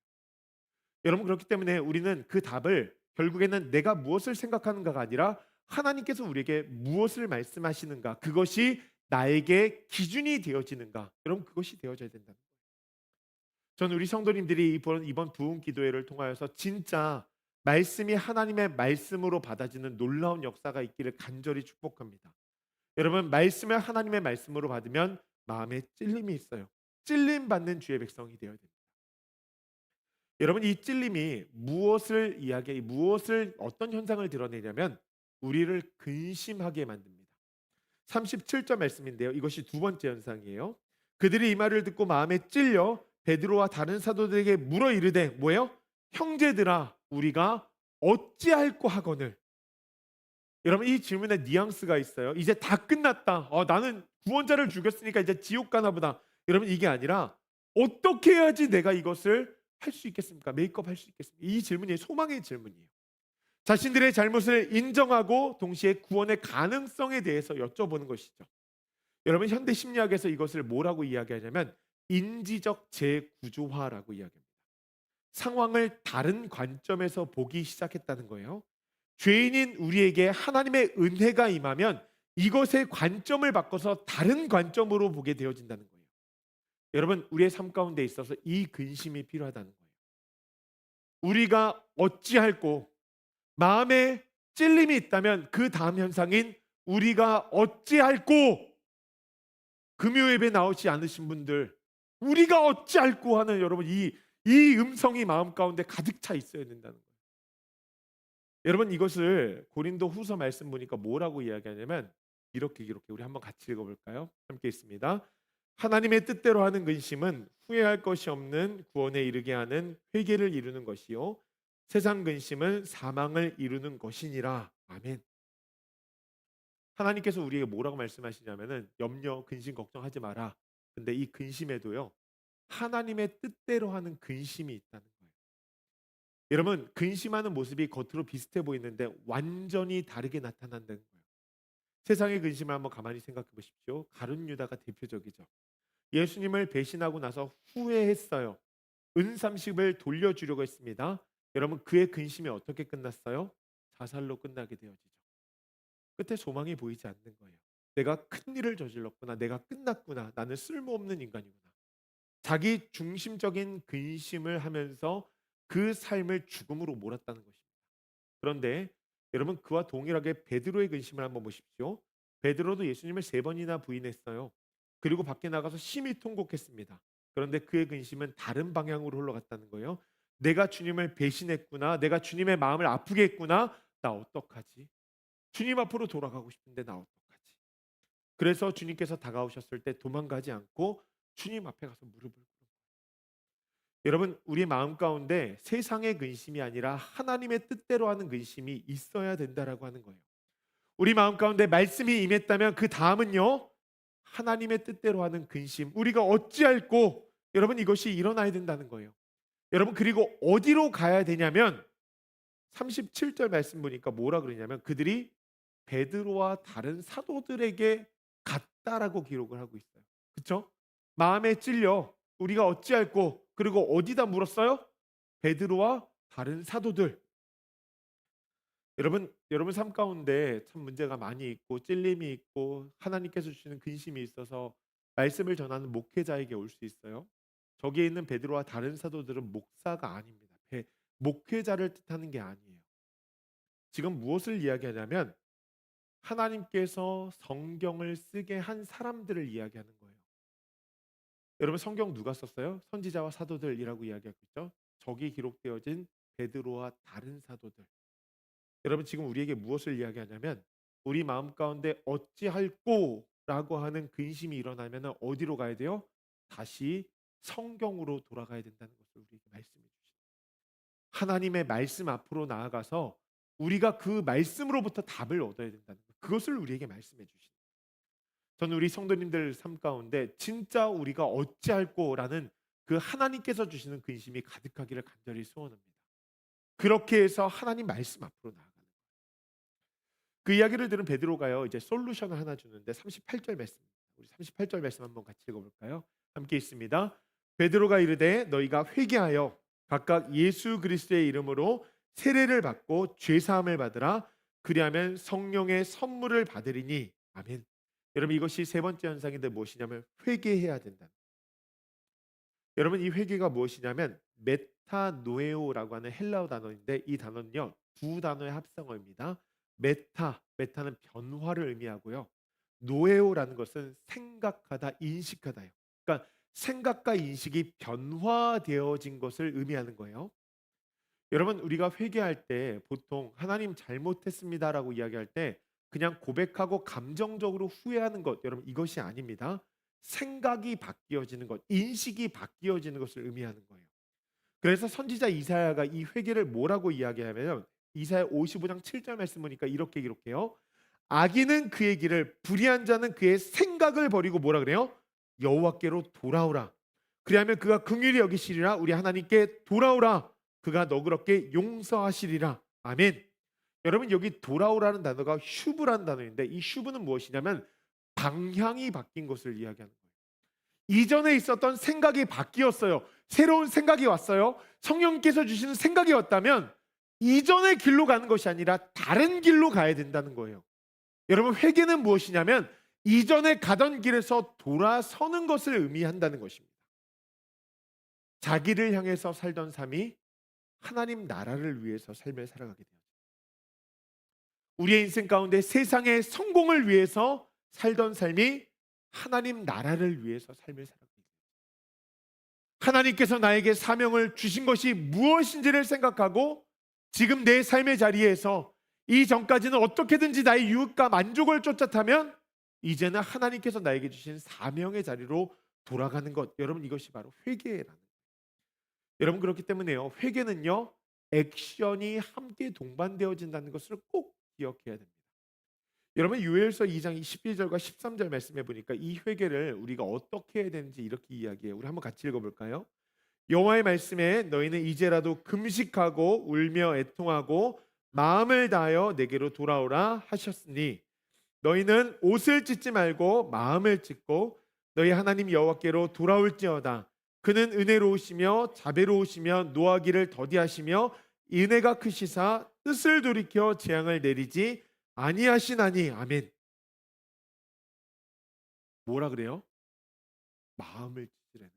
여러분, 그렇기 때문에 우리는 그 답을 결국에는 내가 무엇을 생각하는가가 아니라 하나님께서 우리에게 무엇을 말씀하시는가, 그것이 나에게 기준이 되어지는가, 여러분, 그것이 되어져야 된다는 거예요. 저는 우리 성도님들이 이번 부흥 기도회를 통하여서 진짜 말씀이 하나님의 말씀으로 받아지는 놀라운 역사가 있기를 간절히 축복합니다. 여러분, 말씀을 하나님의 말씀으로 받으면 마음에 찔림이 있어요. 찔림 받는 주의 백성이 되어야 됩니다. 여러분, 이 찔림이 무엇을 어떤 현상을 드러내냐면 우리를 근심하게 만듭니다. 37절 말씀인데요. 이것이 두 번째 현상이에요. 그들이 이 말을 듣고 마음에 찔려 베드로와 다른 사도들에게 물어 이르되 뭐예요? 형제들아, 우리가 어찌할꼬 하거늘. 여러분, 이 질문에 뉘앙스가 있어요. 이제 다 끝났다. 나는 구원자를 죽였으니까 이제 지옥 가나 보다. 여러분, 이게 아니라 어떻게 해야지 내가 이것을 할 수 있겠습니까? 메이크업 할 수 있겠습니까? 이 질문이 소망의 질문이에요. 자신들의 잘못을 인정하고 동시에 구원의 가능성에 대해서 여쭤보는 것이죠. 여러분, 현대 심리학에서 이것을 뭐라고 이야기하냐면 인지적 재구조화라고 이야기합니다. 상황을 다른 관점에서 보기 시작했다는 거예요. 죄인인 우리에게 하나님의 은혜가 임하면 이것의 관점을 바꿔서 다른 관점으로 보게 되어진다는 거예요. 여러분, 우리의 삶 가운데 있어서 이 근심이 필요하다는 거예요. 우리가 어찌할꼬, 마음에 찔림이 있다면 그 다음 현상인 우리가 어찌할꼬, 금요 예배 나오지 않으신 분들, 우리가 어찌할꼬 하는 여러분, 이 음성이 마음 가운데 가득 차 있어야 된다는 거예요. 여러분, 이것을 고린도 후서 말씀 보니까 뭐라고 이야기하냐면 이렇게 우리 한번 같이 읽어볼까요? 함께 있습니다. 하나님의 뜻대로 하는 근심은 후회할 것이 없는 구원에 이르게 하는 회개를 이루는 것이요, 세상 근심은 사망을 이루는 것이니라. 아멘. 하나님께서 우리에게 뭐라고 말씀하시냐면은 염려, 근심, 걱정하지 마라. 근데 이 근심에도요, 하나님의 뜻대로 하는 근심이 있다는 거예요. 여러분, 근심하는 모습이 겉으로 비슷해 보이는데 완전히 다르게 나타난다는 거예요. 세상의 근심을 한번 가만히 생각해 보십시오. 가룟 유다가 대표적이죠. 예수님을 배신하고 나서 후회했어요. 은삼십을 돌려주려고 했습니다. 여러분, 그의 근심이 어떻게 끝났어요? 자살로 끝나게 되어지죠. 끝에 소망이 보이지 않는 거예요. 내가 큰 일을 저질렀구나. 내가 끝났구나. 나는 쓸모없는 인간이구나. 자기 중심적인 근심을 하면서 그 삶을 죽음으로 몰았다는 것입니다. 그런데 여러분, 그와 동일하게 베드로의 근심을 한번 보십시오. 베드로도 예수님을 세 번이나 부인했어요. 그리고 밖에 나가서 심히 통곡했습니다. 그런데 그의 근심은 다른 방향으로 흘러갔다는 거예요. 내가 주님을 배신했구나. 내가 주님의 마음을 아프게 했구나. 나 어떡하지? 주님 앞으로 돌아가고 싶은데 나 어떡하지? 그래서 주님께서 다가오셨을 때 도망가지 않고 주님 앞에 가서 무릎을 꿇어요. 여러분, 우리 마음 가운데 세상의 근심이 아니라 하나님의 뜻대로 하는 근심이 있어야 된다라고 하는 거예요. 우리 마음 가운데 말씀이 임했다면 그 다음은요, 하나님의 뜻대로 하는 근심. 우리가 어찌할꼬, 여러분, 이것이 일어나야 된다는 거예요. 여러분, 그리고 어디로 가야 되냐면 37절 말씀 보니까 뭐라 그러냐면 그들이 베드로와 다른 사도들에게 갔다라고 기록을 하고 있어요. 그렇죠? 마음에 찔려 우리가 어찌할꼬, 그리고 어디다 물었어요? 베드로와 다른 사도들. 여러분 삶 가운데 참 문제가 많이 있고 찔림이 있고 하나님께서 주시는 근심이 있어서 말씀을 전하는 목회자에게 올 수 있어요. 저기에 있는 베드로와 다른 사도들은 목사가 아닙니다. 목회자를 뜻하는 게 아니에요. 지금 무엇을 이야기하냐면 하나님께서 성경을 쓰게 한 사람들을 이야기하는 거예요. 여러분, 성경 누가 썼어요? 선지자와 사도들이라고 이야기하고 있죠. 저기 기록되어진 베드로와 다른 사도들. 여러분, 지금 우리에게 무엇을 이야기하냐면 우리 마음 가운데 어찌할꼬라고 하는 근심이 일어나면 어디로 가야 돼요? 다시 성경으로 돌아가야 된다는 것을 우리에게 말씀해 주시죠. 하나님의 말씀 앞으로 나아가서 우리가 그 말씀으로부터 답을 얻어야 된다는 것. 그것을 우리에게 말씀해 주시죠. 저는 우리 성도님들 삶 가운데 진짜 우리가 어찌할꼬라는 그 하나님께서 주시는 근심이 가득하기를 간절히 소원합니다. 그렇게 해서 하나님 말씀 앞으로 나아가는 거예요. 그 이야기를 들은 베드로가요, 이제 솔루션을 하나 주는데 38절 말씀. 우리 38절 말씀 한번 같이 읽어 볼까요? 함께 있습니다. 베드로가 이르되 너희가 회개하여 각각 예수 그리스도의 이름으로 세례를 받고 죄 사함을 받으라. 그리하면 성령의 선물을 받으리니. 아멘. 여러분, 이것이 세 번째 현상인데 무엇이냐면 회개해야 된다. 여러분, 이 회개가 무엇이냐면 메타노에오라고 하는 헬라어 단어인데 이 단어는요, 두 단어의 합성어입니다. 메타는 변화를 의미하고요. 노에오라는 것은 생각하다, 인식하다요. 그러니까 생각과 인식이 변화되어진 것을 의미하는 거예요. 여러분, 우리가 회개할 때 보통 하나님 잘못했습니다라고 이야기할 때 그냥 고백하고 감정적으로 후회하는 것, 여러분, 이것이 아닙니다. 생각이 바뀌어지는 것, 인식이 바뀌어지는 것을 의미하는 거예요. 그래서 선지자 이사야가 이 회개를 뭐라고 이야기하냐면 이사야 55장 7절 말씀 보니까 이렇게 기록해요. 악인은 그의 길을, 불의한 자는 그의 생각을 버리고 뭐라 그래요? 여호와께로 돌아오라. 그리하면 그가 긍휼히 여기시리라. 우리 하나님께 돌아오라. 그가 너그럽게 용서하시리라. 아멘. 여러분, 여기 돌아오라는 단어가 슈브라는 단어인데 이 슈브는 무엇이냐면 방향이 바뀐 것을 이야기하는 거예요. 이전에 있었던 생각이 바뀌었어요. 새로운 생각이 왔어요. 성령께서 주시는 생각이 왔다면 이전의 길로 가는 것이 아니라 다른 길로 가야 된다는 거예요. 여러분, 회개는 무엇이냐면 이전에 가던 길에서 돌아서는 것을 의미한다는 것입니다. 자기를 향해서 살던 삶이 하나님 나라를 위해서 삶을 살아가게 돼요. 우리의 인생 가운데 세상의 성공을 위해서 살던 삶이 하나님 나라를 위해서 삶을 살아가게 돼요. 하나님께서 나에게 사명을 주신 것이 무엇인지를 생각하고 지금 내 삶의 자리에서 이전까지는 어떻게든지 나의 유익과 만족을 쫓았다면 이제는 하나님께서 나에게 주신 사명의 자리로 돌아가는 것. 여러분, 이것이 바로 회개라는 거예요. 여러분, 그렇기 때문에요, 회개는요 액션이 함께 동반되어진다는 것을 꼭 기억해야 됩니다. 여러분, 요엘서 2장 11절과 13절 말씀해 보니까 이 회개를 우리가 어떻게 해야 되는지 이렇게 이야기해요. 우리 한번 같이 읽어볼까요? 여호와의 말씀에 너희는 이제라도 금식하고 울며 애통하고 마음을 다하여 내게로 돌아오라 하셨으니 너희는 옷을 찢지 말고 마음을 찢고 너희 하나님 여호와께로 돌아올지어다. 그는 은혜로우시며 자비로우시며 노하기를 더디하시며 은혜가 크시사 뜻을 돌이켜 재앙을 내리지 아니하시나니. 아멘. 뭐라 그래요? 마음을 찢으라는.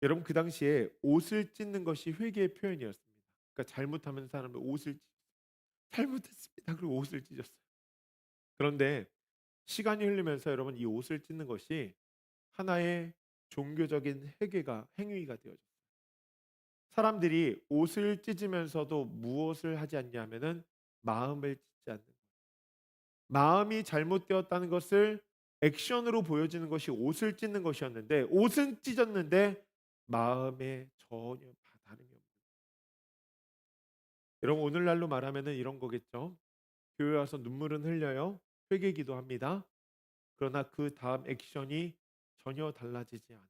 여러분, 그 당시에 옷을 찢는 것이 회개의 표현이었습니다. 그러니까 잘못하면 사람은 옷을 잘못했습니다. 그리고 옷을 찢었어요. 그런데 시간이 흐르면서 여러분, 이 옷을 찢는 것이 하나의 종교적인 행위가 되어졌어요. 사람들이 옷을 찢으면서도 무엇을 하지 않냐면은 마음을 찢지 않는 거예요. 마음이 잘못되었다는 것을 액션으로 보여지는 것이 옷을 찢는 것이었는데, 옷은 찢었는데 마음에 전혀 다름이 없는. 여러분, 오늘날로 말하면은 이런 거겠죠. 교회 와서 눈물은 흘려요. 회개 기도합니다. 그러나 그 다음 액션이 전혀 달라지지 않아요.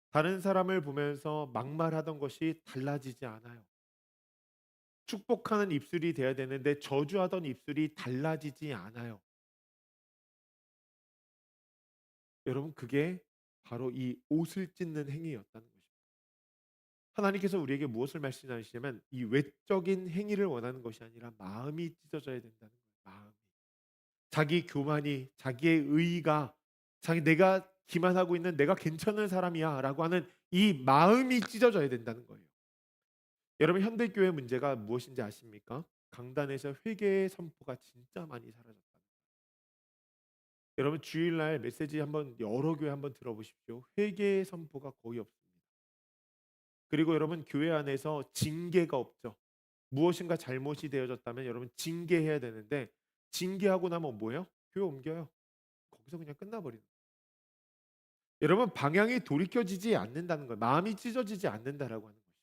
다른 사람을 보면서 막말하던 것이 달라지지 않아요. 축복하는 입술이 돼야 되는데 저주하던 입술이 달라지지 않아요. 여러분, 그게 바로 이 옷을 찢는 행위였다는 것입니다. 하나님께서 우리에게 무엇을 말씀하시냐면 이 외적인 행위를 원하는 것이 아니라 마음이 찢어져야 된다는 거예요. 마음이. 자기 교만이, 자기의 의의가, 내가 기만하고 있는 내가 괜찮은 사람이야라고 하는 이 마음이 찢어져야 된다는 거예요. 여러분, 현대교회 문제가 무엇인지 아십니까? 강단에서 회개의 선포가 진짜 많이 사라졌다. 여러분, 주일날 메시지 한번 여러 교회 한번 들어보십시오. 회개의 선포가 거의 없습니다. 그리고 여러분, 교회 안에서 징계가 없죠. 무엇인가 잘못이 되어졌다면 여러분 징계해야 되는데, 징계하고 나면 뭐예요? 교회 옮겨요. 거기서 그냥 끝나버리는 거예요. 여러분, 방향이 돌이켜지지 않는다는 거예요. 마음이 찢어지지 않는다라고 하는 것이죠.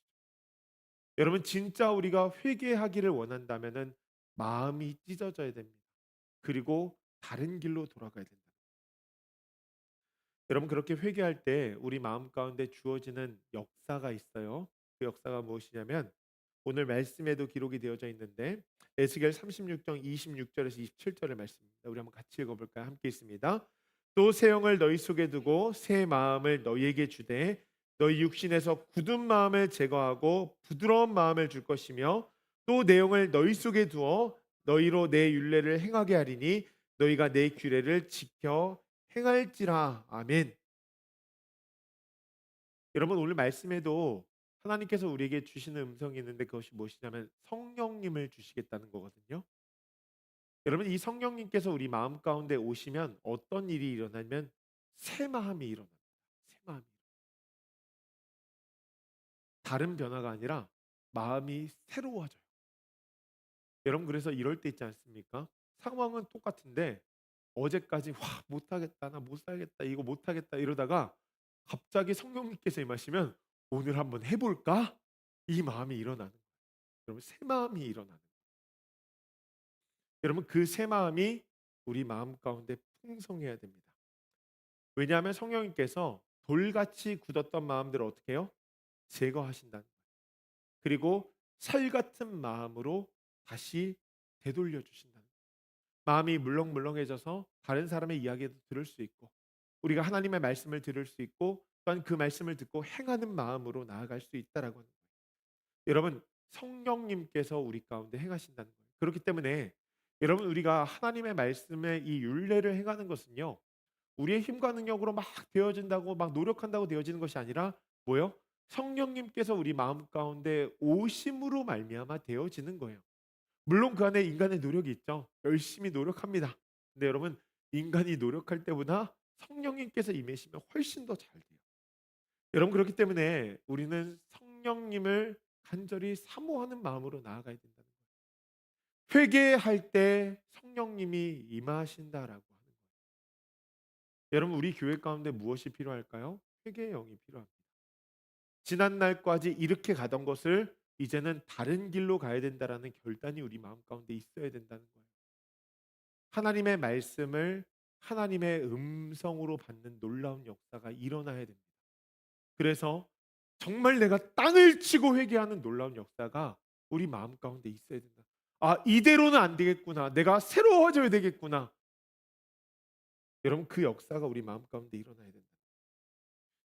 여러분, 진짜 우리가 회개하기를 원한다면은 마음이 찢어져야 됩니다. 그리고 다른 길로 돌아가야 된다. 여러분, 그렇게 회개할 때 우리 마음 가운데 주어지는 역사가 있어요. 그 역사가 무엇이냐면 오늘 말씀에도 기록이 되어져 있는데 에스겔 36장 26절에서 27절의 말씀입니다. 우리 한번 같이 읽어볼까요? 함께 있습니다. 또 새 영을 너희 속에 두고 새 마음을 너희에게 주되 너희 육신에서 굳은 마음을 제거하고 부드러운 마음을 줄 것이며 또 내 영을 너희 속에 두어 너희로 내 율례를 행하게 하리니 너희가 내 규례를 지켜 행할지라. 아멘. 여러분, 오늘 말씀에도 하나님께서 우리에게 주시는 음성이 있는데 그것이 무엇이냐면 성령님을 주시겠다는 거거든요. 여러분, 이 성령님께서 우리 마음 가운데 오시면 어떤 일이 일어나면 새 마음이 일어납니다. 새 마음이. 다른 변화가 아니라 마음이 새로워져요. 여러분, 그래서 이럴 때 있지 않습니까? 상황은 똑같은데 어제까지 와 못하겠다, 나 못 살겠다, 이거 못하겠다 이러다가 갑자기 성령님께서 임하시면 오늘 한번 해볼까? 이 마음이 일어나는 거예요. 여러분, 새 마음이 일어나는 거예요. 여러분, 그 새 마음이 우리 마음 가운데 풍성해야 됩니다. 왜냐하면 성령님께서 돌같이 굳었던 마음들을 어떻게 해요? 제거하신다는 거예요. 그리고 살 같은 마음으로 다시 되돌려 주신다는 거예요. 마음이 물렁물렁해져서 다른 사람의 이야기도 들을 수 있고 우리가 하나님의 말씀을 들을 수 있고 또한 그 말씀을 듣고 행하는 마음으로 나아갈 수 있다라고 하는 거예요. 여러분, 성령님께서 우리 가운데 행하신다는 거예요. 그렇기 때문에 여러분, 우리가 하나님의 말씀의 이 율례를 행하는 것은요, 우리의 힘과 능력으로 막 되어진다고 막 노력한다고 되어지는 것이 아니라 뭐요? 성령님께서 우리 마음 가운데 오심으로 말미암아 되어지는 거예요. 물론 그 안에 인간의 노력이 있죠. 열심히 노력합니다. 근데 여러분, 인간이 노력할 때보다 성령님께서 임하시면 훨씬 더 잘 돼요. 여러분, 그렇기 때문에 우리는 성령님을 간절히 사모하는 마음으로 나아가야 된다는 거예요. 회개할 때 성령님이 임하신다라고 하는 거예요. 여러분, 우리 교회 가운데 무엇이 필요할까요? 회개의 영이 필요합니다. 지난 날까지 이렇게 가던 것을 이제는 다른 길로 가야 된다라는 결단이 우리 마음 가운데 있어야 된다는 거예요. 하나님의 말씀을 하나님의 음성으로 받는 놀라운 역사가 일어나야 됩니다. 그래서 정말 내가 땅을 치고 회개하는 놀라운 역사가 우리 마음 가운데 있어야 된다. '아 이대로는 안 되겠구나. 내가 새로워져야 되겠구나.' 여러분 그 역사가 우리 마음 가운데 일어나야 된다.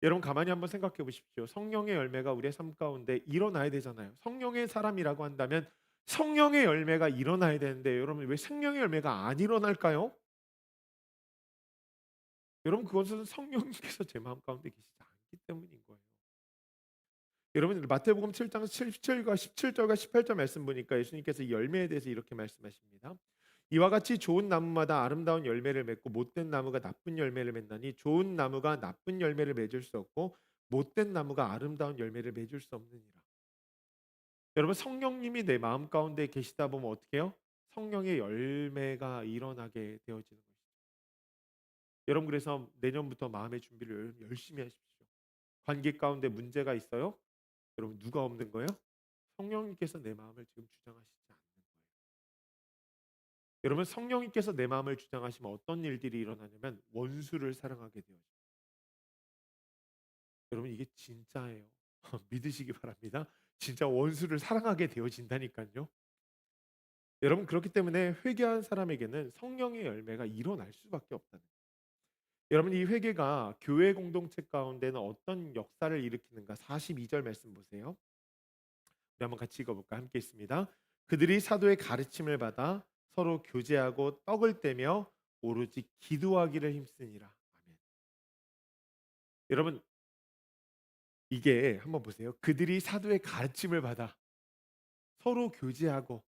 여러분 가만히 한번 생각해 보십시오. 성령의 열매가 우리의 삶 가운데 일어나야 되잖아요. 성령의 사람이라고 한다면 성령의 열매가 일어나야 되는데 여러분 왜 성령의 열매가 안 일어날까요? 여러분 그것은 성령님께서 제 마음 가운데 계시지 않기 때문인 거예요. 여러분 마태복음 7장 17과 17절과 18절 말씀 보니까 예수님께서 이 열매에 대해서 이렇게 말씀하십니다. 이와 같이 좋은 나무마다 아름다운 열매를 맺고 못된 나무가 나쁜 열매를 맺나니 좋은 나무가 나쁜 열매를 맺을 수 없고 못된 나무가 아름다운 열매를 맺을 수 없느니라. 여러분 성령님이 내 마음 가운데 계시다 보면 어떻게 해요? 성령의 열매가 일어나게 되어지는 것이죠. 여러분 그래서 내년부터 마음의 준비를 열심히 하십시오. 관계 가운데 문제가 있어요? 여러분 누가 없는 거예요? 성령님께서 내 마음을 지금 주장하시지 않는 거예요. 여러분 성령님께서 내 마음을 주장하시면 어떤 일들이 일어나냐면 원수를 사랑하게 되어요. 여러분 이게 진짜예요. 믿으시기 바랍니다. 진짜 원수를 사랑하게 되어진다니까요. 여러분 그렇기 때문에 회개한 사람에게는 성령의 열매가 일어날 수밖에 없다는 거예요. 여러분 이 회개가 교회 공동체 가운데는 어떤 역사를 일으키는가 42절 말씀 보세요. 우리 한번 같이 읽어볼까 함께 있습니다. 그들이 사도의 가르침을 받아 서로 교제하고 떡을 떼며 오로지 기도하기를 힘쓰니라. 아멘. 여러분 이게 한번 보세요. 그들이 사도의 가르침을 받아 서로 교제하고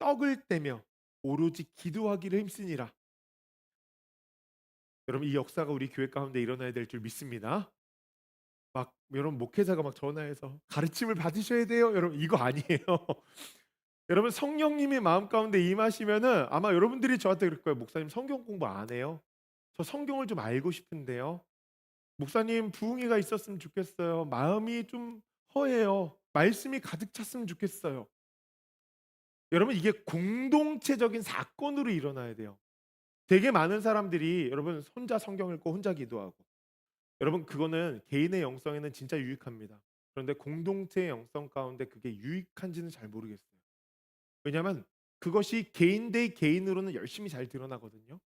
떡을 떼며 오로지 기도하기를 힘쓰니라. 여러분 이 역사가 우리 교회 가운데 일어나야 될 줄 믿습니다. 막 여러분 목회자가 막 전화해서 가르침을 받으셔야 돼요. 여러분 이거 아니에요. 여러분 성령님이 마음 가운데 임하시면은 아마 여러분들이 저한테 그럴 거예요. 목사님 성경 공부 안 해요? 저 성경을 좀 알고 싶은데요. 목사님 부흥회가 있었으면 좋겠어요. 마음이 좀 허해요. 말씀이 가득 찼으면 좋겠어요. 여러분 이게 공동체적인 사건으로 일어나야 돼요. 되게 많은 사람들이 여러분 혼자 성경 읽고 혼자 기도하고 여러분 그거는 개인의 영성에는 진짜 유익합니다. 그런데 공동체의 영성 가운데 그게 유익한지는 잘 모르겠어요. 왜냐하면 그것이 개인 대 개인으로는 열심히 잘 드러나거든요.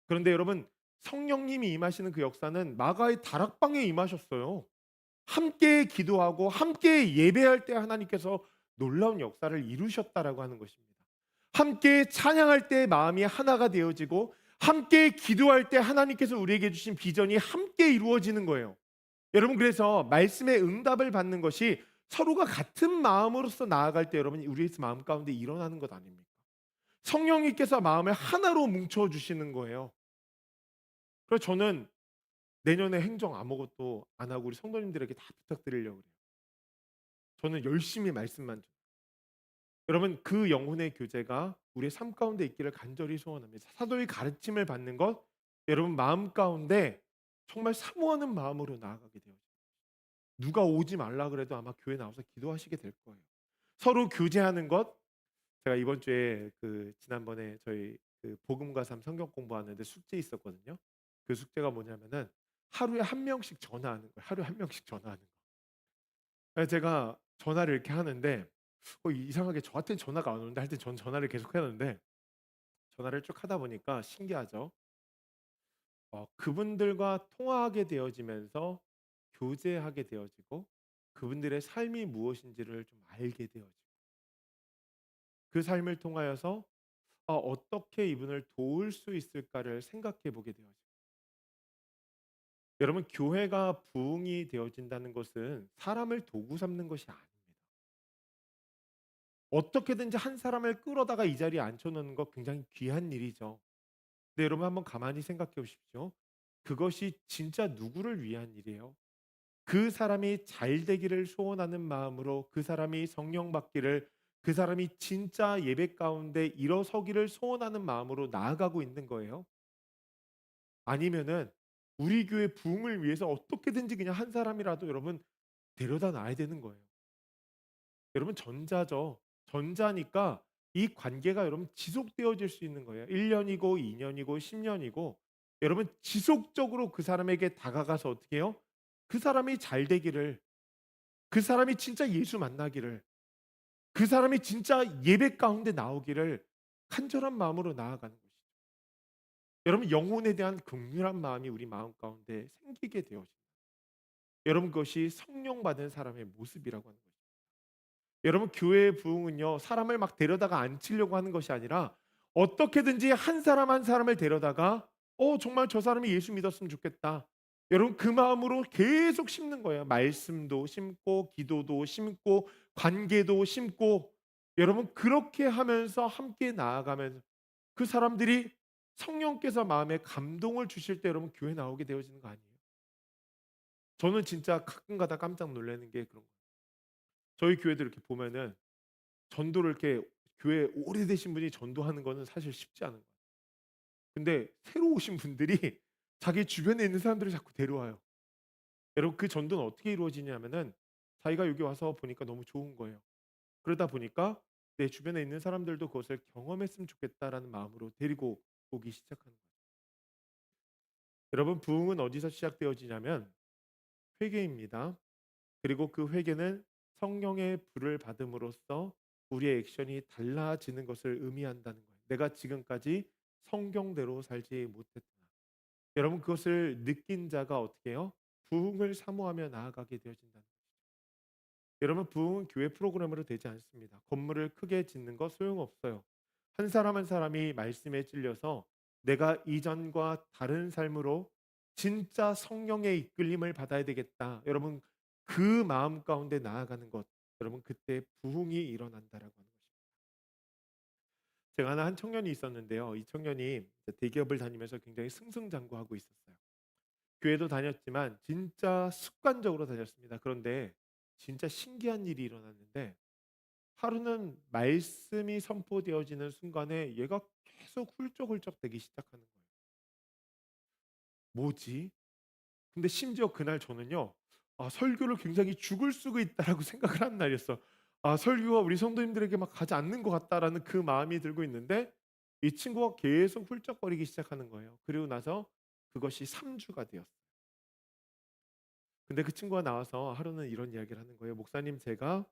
그런데 여러분 성령님이 임하시는 그 역사는 마가의 다락방에 임하셨어요. 함께 기도하고 함께 예배할 때 하나님께서 놀라운 역사를 이루셨다라고 하는 것입니다. 함께 찬양할 때 마음이 하나가 되어지고 함께 기도할 때 하나님께서 우리에게 주신 비전이 함께 이루어지는 거예요. 여러분 그래서 말씀의 응답을 받는 것이 서로가 같은 마음으로서 나아갈 때 여러분 우리의 마음 가운데 일어나는 것 아닙니까? 성령님께서 마음을 하나로 뭉쳐 주시는 거예요. 그래서 저는 내년에 행정 아무것도 안 하고 우리 성도님들에게 다 부탁드리려고 그래요. 저는 열심히 말씀만 좀. 여러분 그 영혼의 교제가 우리의 삶 가운데 있기를 간절히 소원합니다. 사도의 가르침을 받는 것 여러분 마음 가운데 정말 사모하는 마음으로 나아가게 돼요. 누가 오지 말라 그래도 아마 교회 나와서 기도하시게 될 거예요. 서로 교제하는 것 제가 이번 주에 그 지난번에 저희 그 복음과 삶 성경 공부하는데 숙제 있었거든요. 그 숙제가 뭐냐면은 하루에 한 명씩 전화하는 거예요. 하루에 한 명씩 전화하는 거. 그래서 제가 전화를 이렇게 하는데 이상하게 저한테는 전화가 안 오는데 하여튼 전 전화를 계속 하는데 전화를 쭉 하다 보니까 신기하죠. 그분들과 통화하게 되어지면서 교제하게 되어지고 그분들의 삶이 무엇인지를 좀 알게 되어지고 그 삶을 통하여서 어떻게 이분을 도울 수 있을까를 생각해 보게 되어지고 여러분 교회가 부흥이 되어진다는 것은 사람을 도구 삼는 것이 아닙니다. 어떻게든지 한 사람을 끌어다가 이 자리에 앉혀놓는 것 굉장히 귀한 일이죠. 근데 여러분 한번 가만히 생각해 보십시오. 그것이 진짜 누구를 위한 일이에요? 그 사람이 잘 되기를 소원하는 마음으로 그 사람이 성령 받기를 그 사람이 진짜 예배 가운데 일어서기를 소원하는 마음으로 나아가고 있는 거예요. 아니면은 우리 교회 부흥을 위해서 어떻게든지 그냥 한 사람이라도 여러분 데려다 놔야 되는 거예요. 여러분 전자죠. 전자니까 이 관계가 여러분 지속되어질 수 있는 거예요. 1년이고 2년이고 10년이고 여러분 지속적으로 그 사람에게 다가가서 어떻게 해요? 그 사람이 잘 되기를, 그 사람이 진짜 예수 만나기를, 그 사람이 진짜 예배 가운데 나오기를 간절한 마음으로 나아가는 것이죠. 여러분, 영혼에 대한 긍휼한 마음이 우리 마음 가운데 생기게 되어집니다. 여러분, 그것이 성령 받은 사람의 모습이라고 하는 것입니다. 여러분, 교회의 부흥은요, 사람을 막 데려다가 앉히려고 하는 것이 아니라 어떻게든지 한 사람 한 사람을 데려다가 정말 저 사람이 예수 믿었으면 좋겠다. 여러분, 그 마음으로 계속 심는 거예요. 말씀도 심고 기도도 심고 관계도 심고, 여러분 그렇게 하면서 함께 나아가면서 그 사람들이 성령께서 마음에 감동을 주실 때 여러분 교회 나오게 되어지는 거 아니에요? 저는 진짜 가끔가다 깜짝 놀라는 게 그런 거예요. 저희 교회도 이렇게 보면은 전도를 이렇게, 교회 오래되신 분이 전도하는 거는 사실 쉽지 않은 거예요. 근데 새로 오신 분들이 자기 주변에 있는 사람들을 자꾸 데려와요. 여러분, 그 전도는 어떻게 이루어지냐면은 자기가 여기 와서 보니까 너무 좋은 거예요. 그러다 보니까 내 주변에 있는 사람들도 그것을 경험했으면 좋겠다라는 마음으로 데리고 오기 시작하는 거예요. 여러분, 부흥은 어디서 시작되어지냐면 회개입니다. 그리고 그 회개는 성령의 불을 받음으로써 우리의 액션이 달라지는 것을 의미한다는 거예요. 내가 지금까지 성경대로 살지 못했구나. 여러분, 그것을 느낀 자가 어떻게 해요? 부흥을 사모하며 나아가게 되어진다는 거예요. 여러분, 부흥은 교회 프로그램으로 되지 않습니다. 건물을 크게 짓는 거 소용없어요. 한 사람 한 사람이 말씀에 찔려서 내가 이전과 다른 삶으로 진짜 성령의 이끌림을 받아야 되겠다. 여러분, 그 마음 가운데 나아가는 것. 여러분, 그때 부흥이 일어난다라고 하는 것입니다. 제가 아는 한 청년이 있었는데요. 이 청년이 대기업을 다니면서 굉장히 승승장구하고 있었어요. 교회도 다녔지만 진짜 습관적으로 다녔습니다. 그런데 진짜 신기한 일이 일어났는데, 하루는 말씀이 선포되어지는 순간에 얘가 계속 훌쩍훌쩍 되기 시작하는 거예요. 뭐지? 근데 심지어 그날 저는요. 설교를 굉장히 죽을 쓰고 있다라고 생각을 한 날이었어. 설교가 우리 성도님들에게 막 가지 않는 것 같다라는 그 마음이 들고 있는데, 이 친구가 계속 훌쩍거리기 시작하는 거예요. 그리고 나서 그것이 3주가 되었어요. 근데 그 친구가 나와서 하루는 이런 이야기를 하는 거예요. 목사님, 제가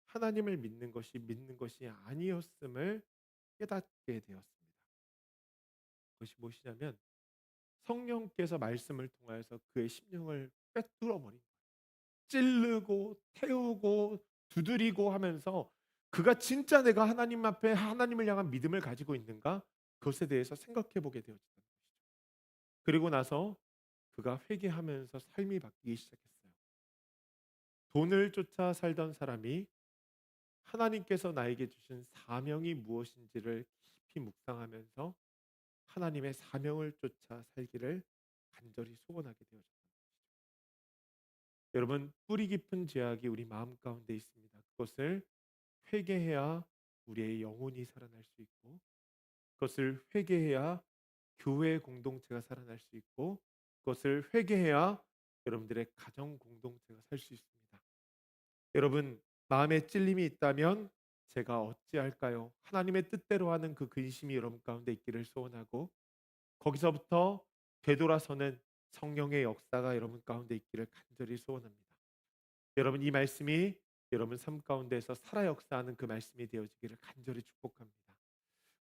하나님을 믿는 것이 아니었음을 깨닫게 되었습니다. 그것이 무엇이냐면 성령께서 말씀을 통하여서 그의 심령을 꿰뚫어 버린, 찌르고 태우고 두드리고 하면서 그가 진짜 내가 하나님 앞에 하나님을 향한 믿음을 가지고 있는가? 그것에 대해서 생각해 보게 되어진다는 것이죠. 그리고 나서 그가 회개하면서 삶이 바뀌기 시작했어요. 돈을 쫓아 살던 사람이 하나님께서 나에게 주신 사명이 무엇인지를 깊이 묵상하면서 하나님의 사명을 쫓아 살기를 간절히 소원하게 되어졌다. 여러분, 뿌리 깊은 죄악이 우리 마음 가운데 있습니다. 그것을 회개해야 우리의 영혼이 살아날 수 있고, 그것을 회개해야 교회 공동체가 살아날 수 있고, 그것을 회개해야 여러분들의 가정 공동체가 살 수 있습니다. 여러분, 마음에 찔림이 있다면 제가 어찌할까요? 하나님의 뜻대로 하는 그 근심이 여러분 가운데 있기를 소원하고, 거기서부터 되돌아서는 성령의 역사가 여러분 가운데 있기를 간절히 소원합니다. 여러분, 이 말씀이 여러분 삶 가운데서 살아 역사하는 그 말씀이 되어지기를 간절히 축복합니다.